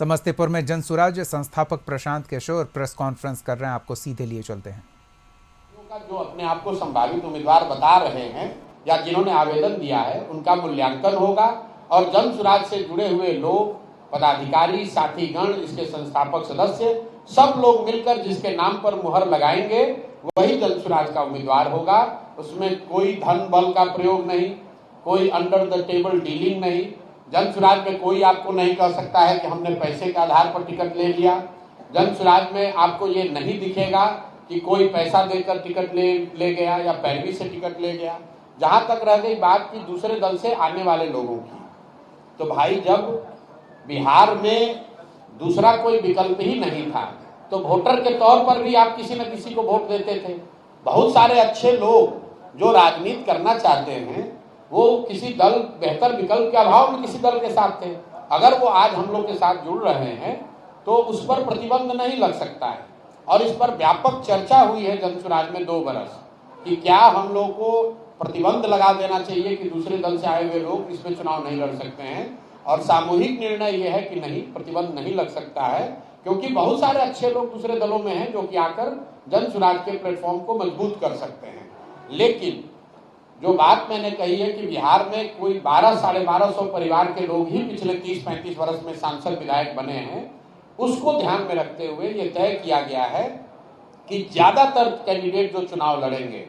समस्तीपुर में जन सुराज संस्थापक Prashant Kishor press conference कर रहे हैं, आपको सीधे लिए चलते हैं। जो अपने आप को संभावित उम्मीदवार बता रहे हैं या जिन्होंने आवेदन दिया है उनका मूल्यांकन होगा और जन सुराज से जुड़े हुए लोग, पदाधिकारी, साथीगण, इसके संस्थापक सदस्य, सब लोग मिलकर जिसके नाम पर मुहर लगाएंगे वही जन सुराज का उम्मीदवार होगा। उसमें कोई धन बल का प्रयोग नहीं, कोई अंडर द टेबल डीलिंग नहीं। जन सुराज में कोई आपको नहीं कह सकता है कि हमने पैसे के आधार पर टिकट ले लिया। जन सुराज में आपको ये नहीं दिखेगा कि कोई पैसा देकर टिकट ले गया या पैरवी से टिकट ले गया। जहां तक रह गई बात की दूसरे दल से आने वाले लोगों की, तो भाई जब बिहार में दूसरा कोई विकल्प ही नहीं था तो वोटर के तौर पर भी आप किसी न किसी को वोट देते थे। बहुत सारे अच्छे लोग जो राजनीति करना चाहते हैं वो किसी दल, बेहतर विकल्प के अभाव में किसी दल के साथ थे। अगर वो आज हम लोग के साथ जुड़ रहे हैं तो उस पर प्रतिबंध नहीं लग सकता है। और इस पर व्यापक चर्चा हुई है जन सुराज में 2 बरस कि क्या हम लोग को प्रतिबंध लगा देना चाहिए कि दूसरे दल से आए हुए लोग इसमें चुनाव नहीं लड़ सकते हैं। और सामूहिक निर्णय यह है कि नहीं, प्रतिबंध नहीं लग सकता है, क्योंकि बहुत सारे अच्छे लोग दूसरे दलों में हैं जो कि आकर जन सुराज के प्लेटफॉर्म को मजबूत कर सकते हैं। लेकिन जो बात मैंने कही है कि बिहार में कोई 1200-1250 परिवार के लोग ही पिछले 30-35 वर्ष में सांसद विधायक बने हैं, उसको ध्यान में रखते हुए ये तय किया गया है कि ज्यादातर कैंडिडेट जो चुनाव लड़ेंगे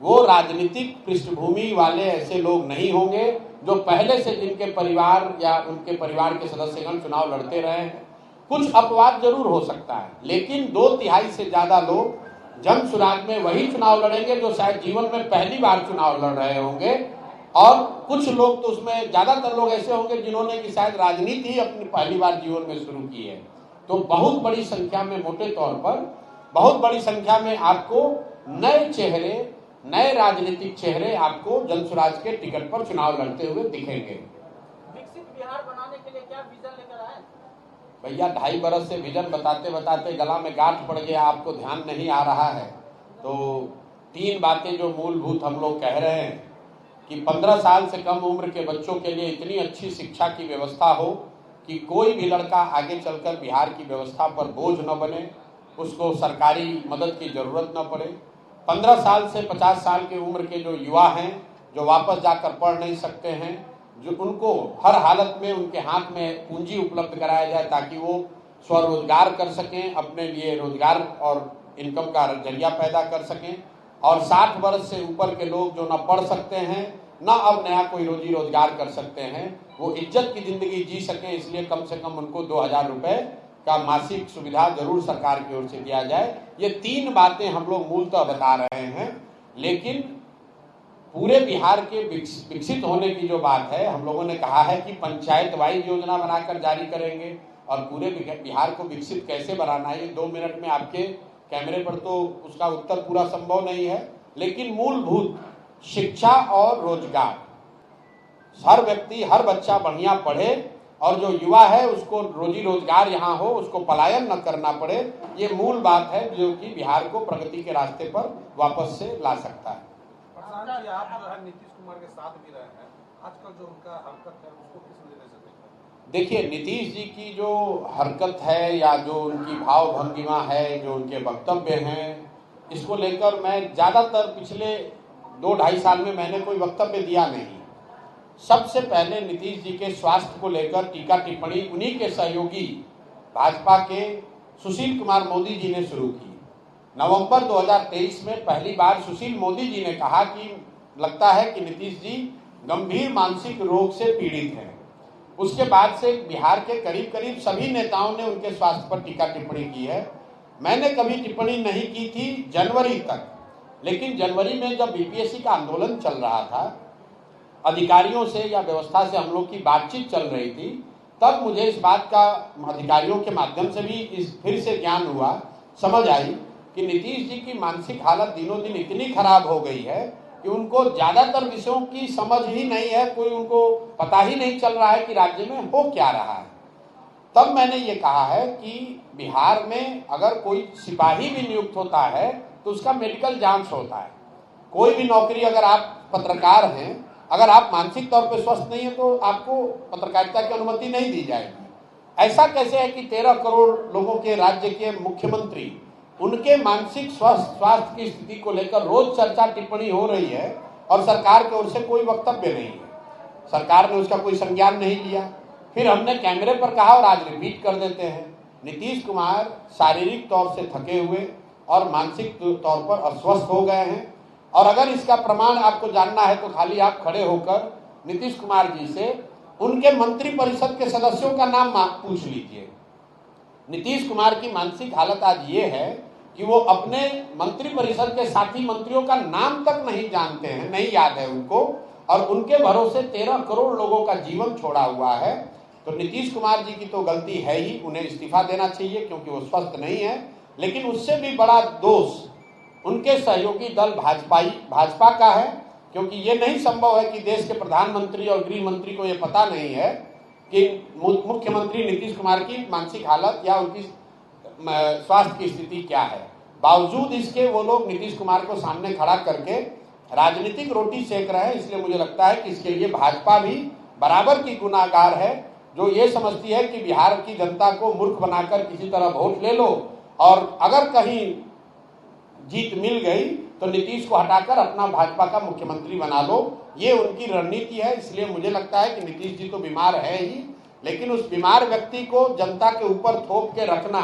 वो राजनीतिक पृष्ठभूमि वाले ऐसे लोग नहीं होंगे जो पहले से जिनके परिवार या उनके परिवार के सदस्यगण चुनाव लड़ते रहे हैं। कुछ अपवाद जरूर हो सकता है, लेकिन 2/3 से ज्यादा लोग जन सुराज में वही चुनाव लड़ेंगे जो शायद जीवन में पहली बार चुनाव लड़ रहे होंगे। और कुछ लोग तो उसमें ज्यादातर लोग ऐसे होंगे जिन्होंने कि शायद राजनीति ही अपनी पहली बार जीवन में शुरू की है। तो बहुत बड़ी संख्या में, मोटे तौर पर बहुत बड़ी संख्या में आपको नए चेहरे, नए राजनीतिक चेहरे आपको जन सुराज के टिकट पर चुनाव लड़ते हुए दिखेंगे। विकसित बिहार बनाने के लिए क्या विजन लेकर आए? भैया 2.5 बरस से विजन बताते बताते गला में गांठ पड़ गया, आपको ध्यान नहीं आ रहा है। तो 3 बातें जो मूलभूत हम लोग कह रहे हैं कि 15 साल से कम उम्र के बच्चों के लिए इतनी अच्छी शिक्षा की व्यवस्था हो कि कोई भी लड़का आगे चलकर बिहार की व्यवस्था पर बोझ न बने, उसको सरकारी मदद की जरूरत न पड़े। 15 साल से 50 साल की उम्र के जो युवा हैं, जो वापस जाकर पढ़ नहीं सकते हैं, जो उनको हर हालत में उनके हाथ में पूंजी उपलब्ध कराया जाए ताकि वो स्वरोजगार कर सकें, अपने लिए रोजगार और इनकम का जरिया पैदा कर सकें। और 60 वर्ष से ऊपर के लोग जो न पढ़ सकते हैं न अब नया कोई रोजी रोजगार कर सकते हैं, वो इज्जत की जिंदगी जी सकें, इसलिए कम से कम उनको 2000 रुपए का मासिक सुविधा जरूर सरकार की ओर से दिया जाए। ये 3 बातें हम लोग मूलतः बता रहे हैं। लेकिन पूरे बिहार के विकसित होने की जो बात है, हम लोगों ने कहा है कि पंचायत वाइज योजना बनाकर जारी करेंगे। और पूरे बिहार को विकसित कैसे बनाना है, ये 2 मिनट में आपके कैमरे पर तो उसका उत्तर पूरा संभव नहीं है। लेकिन मूलभूत शिक्षा और रोजगार, हर व्यक्ति, हर बच्चा बढ़िया पढ़े और जो युवा है उसको रोजी रोजगार यहाँ हो, उसको पलायन न करना पड़े, ये मूल बात है जो कि बिहार को प्रगति के रास्ते पर वापस से ला सकता है। आप जो है नीतीश कुमार के साथ भी रहे हैं, आजकल जो उनका हरकत है उसको किस नजर से देखते हैं? देखिए, नीतीश जी की जो हरकत है या जो उनकी भाव भंगिमा है, जो उनके वक्तव्य हैं, इसको लेकर मैं ज्यादातर पिछले 2-2.5 साल में मैंने कोई वक्तव्य दिया नहीं। सबसे पहले नीतीश जी के स्वास्थ्य को लेकर टीका टिप्पणी उन्हीं के सहयोगी भाजपा के सुशील कुमार मोदी जी ने शुरू की। नवंबर 2023 में पहली बार सुशील मोदी जी ने कहा कि लगता है कि नीतीश जी गंभीर मानसिक रोग से पीड़ित हैं। उसके बाद से बिहार के करीब करीब सभी नेताओं ने उनके स्वास्थ्य पर टीका टिप्पणी की है। मैंने कभी टिप्पणी नहीं की थी जनवरी तक, लेकिन जनवरी में जब बीपीएससी का आंदोलन चल रहा था, अधिकारियों से या व्यवस्था से हम लोग की बातचीत चल रही थी, तब मुझे इस बात का अधिकारियों के माध्यम से भी फिर से ज्ञान हुआ, समझ आई कि नीतीश जी की मानसिक हालत दिनों दिन इतनी खराब हो गई है कि उनको ज्यादातर विषयों की समझ ही नहीं है, कोई उनको पता ही नहीं चल रहा है कि राज्य में हो क्या रहा है। तब मैंने ये कहा है कि बिहार में अगर कोई सिपाही भी नियुक्त होता है तो उसका मेडिकल जांच होता है। कोई भी नौकरी, अगर आप पत्रकार हैं, अगर आप मानसिक तौर पर स्वस्थ नहीं है तो आपको पत्रकारिता की अनुमति नहीं दी जाएगी। ऐसा कैसे है कि 13 करोड़ लोगों के राज्य के मुख्यमंत्री, उनके मानसिक स्वास्थ्य की स्थिति को लेकर रोज चर्चा टिप्पणी हो रही है और सरकार की ओर से कोई वक्तव्य नहीं है, सरकार ने उसका कोई संज्ञान नहीं लिया। फिर हमने कैमरे पर कहा और आज रिपीट कर देते हैं, नीतीश कुमार शारीरिक तौर से थके हुए और मानसिक तौर पर अस्वस्थ हो गए हैं। और अगर इसका प्रमाण आपको जानना है तो खाली आप खड़े होकर नीतीश कुमार जी से उनके मंत्री परिषद के सदस्यों का नाम पूछ लीजिए। नीतीश कुमार की मानसिक हालत आज ये है कि वो अपने मंत्री परिषद के साथी मंत्रियों का नाम तक नहीं जानते हैं, नहीं याद है उनको, और उनके भरोसे 13 करोड़ लोगों का जीवन छोड़ा हुआ है। तो नीतीश कुमार जी की तो गलती है ही, उन्हें इस्तीफा देना चाहिए क्योंकि वो स्वस्थ नहीं है। लेकिन उससे भी बड़ा दोष उनके सहयोगी दल भाजपा का है, क्योंकि ये नहीं संभव है कि देश के प्रधानमंत्री और गृह मंत्री को ये पता नहीं है कि मुख्यमंत्री नीतीश कुमार की मानसिक हालत या उनकी स्वास्थ्य की स्थिति क्या है। बावजूद इसके वो लोग नीतीश कुमार को सामने खड़ा करके राजनीतिक रोटी सेक रहे हैं। इसलिए मुझे लगता है कि इसके लिए भाजपा भी बराबर की गुनाहगार है, जो ये समझती है कि बिहार की जनता को मूर्ख बनाकर किसी तरह वोट ले लो और अगर कहीं जीत मिल गई तो नीतीश को हटाकर अपना भाजपा का मुख्यमंत्री बना लो। ये उनकी रणनीति है। इसलिए मुझे लगता है कि नीतीश जी तो बीमार है ही, लेकिन उस बीमार व्यक्ति को जनता के ऊपर थोप के रखना,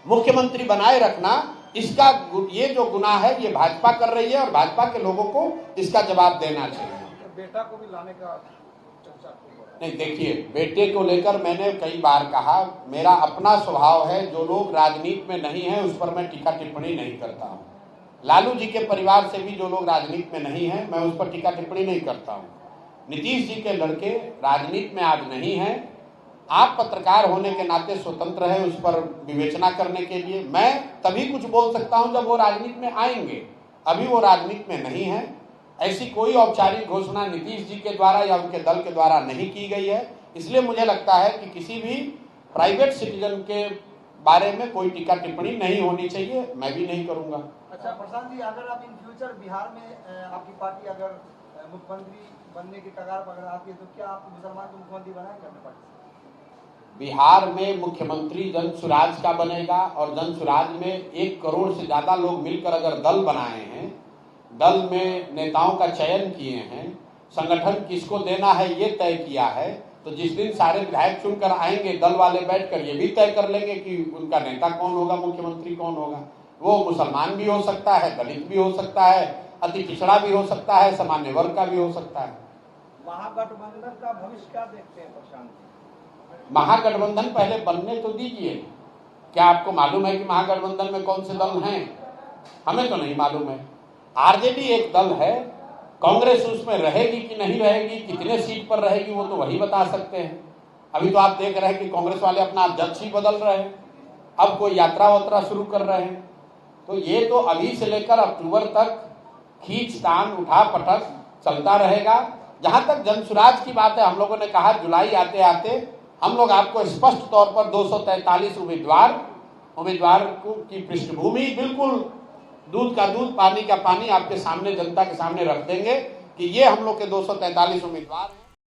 मुख्यमंत्री बनाए रखना, इसका ये जो गुनाह है ये भाजपा कर रही है और भाजपा के लोगों को इसका जवाब देना चाहिए। बेटा को भी लाने का चर्चा नहीं, देखिए, बेटे को लेकर मैंने कई बार कहा, मेरा अपना स्वभाव है, जो लोग राजनीति में नहीं है उस पर मैं टीका टिप्पणी नहीं करता हूँ। लालू जी के परिवार से भी जो लोग राजनीति में नहीं है मैं उस पर टीका टिप्पणी नहीं करता हूँ। नीतीश जी के लड़के राजनीति में आज नहीं है, आप पत्रकार होने के नाते स्वतंत्र है उस पर विवेचना करने के लिए। मैं तभी कुछ बोल सकता हूं जब वो राजनीति में आएंगे, अभी वो राजनीति में नहीं है। ऐसी कोई औपचारिक घोषणा नीतीश जी के द्वारा या उनके दल के द्वारा नहीं की गई है। इसलिए मुझे लगता है कि किसी भी प्राइवेट सिटीजन के बारे में कोई टीका टिप्पणी नहीं होनी चाहिए, मैं भी नहीं करूंगा। अच्छा प्रशांत जी, अगर आप इन फ्यूचर बिहार में आपकी पार्टी अगर मुख्यमंत्री बनने की कगार पर आती है तो क्या आप मुसलमान को मुख्यमंत्री बनाएंगे अपने पार्टी से? बिहार में मुख्यमंत्री जन सुराज का बनेगा और जन सुराज में 1 करोड़ से ज्यादा लोग मिलकर अगर दल बनाए हैं, दल में नेताओं का चयन किए हैं, संगठन किसको देना है ये तय किया है, तो जिस दिन सारे विधायक चुनकर आएंगे दल वाले बैठकर ये भी तय कर लेंगे कि उनका नेता कौन होगा, मुख्यमंत्री कौन होगा। वो मुसलमान भी हो सकता है, दलित भी हो सकता है, अति पिछड़ा भी हो सकता है, सामान्य वर्ग का भी हो सकता है। महागठबंधन का भविष्य क्या देखते हैं प्रशांत जी? महागठबंधन पहले बनने तो दीजिए। क्या आपको मालूम है कि महागठबंधन में कौन से दल हैं? हमें तो नहीं मालूम है। आरजेडी एक दल है, कांग्रेस उसमें रहेगी कि नहीं रहेगी, कितने सीट पर रहेगी, वो तो वही बता सकते हैं। अभी तो आप देख रहे हैं कि कांग्रेस वाले अपना अध्यक्ष ही बदल रहे हैं, अब कोई यात्रा वात्रा शुरू कर रहे हैं। तो ये तो अभी से लेकर अक्टूबर तक खींचतान उठा पटक चलता रहेगा। जहां तक जनसुराज की बात है, हम लोगों ने कहा जुलाई आते आते हम लोग आपको स्पष्ट तौर पर 243 उम्मीदवार की पृष्ठभूमि, बिल्कुल दूध का दूध पानी का पानी आपके सामने, जनता के सामने रख देंगे कि ये हम लोग के 243 उम्मीदवार हैं।